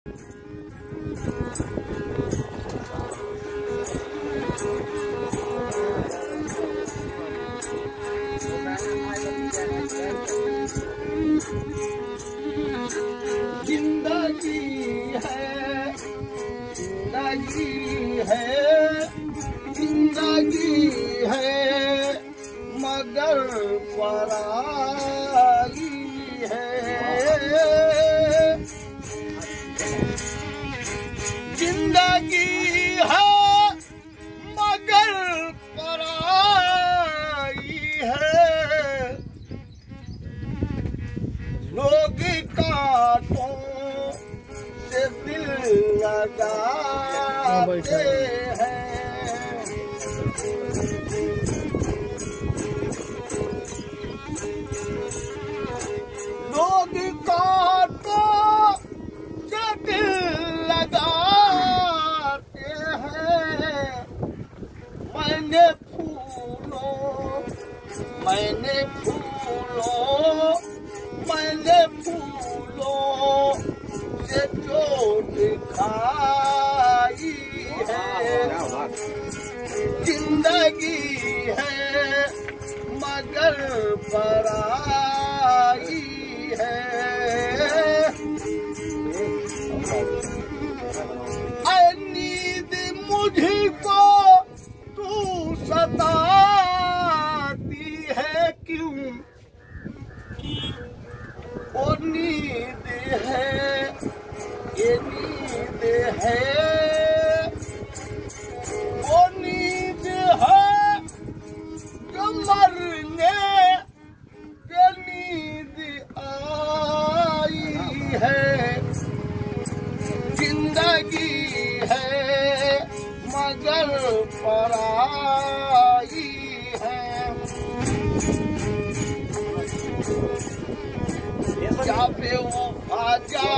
जिंदगी है, जिंदगी है, जिंदगी है, मगर पराई है। जिंदगी है मगर पराई है। लोग कांटों से दिल लगाते हैं। लोग कांटों से दिल लगाते हैं। मैंने फूलों से चोट खाई है। जिंदगी है मगर पराई है। ऐ नींद मुझको तू सताती है क्यों? ओ नींद है, ये नींद है, वो नींद है जो मरने के नींद आई है। जिंदगी है मगर पराई है। जा पे वो आजा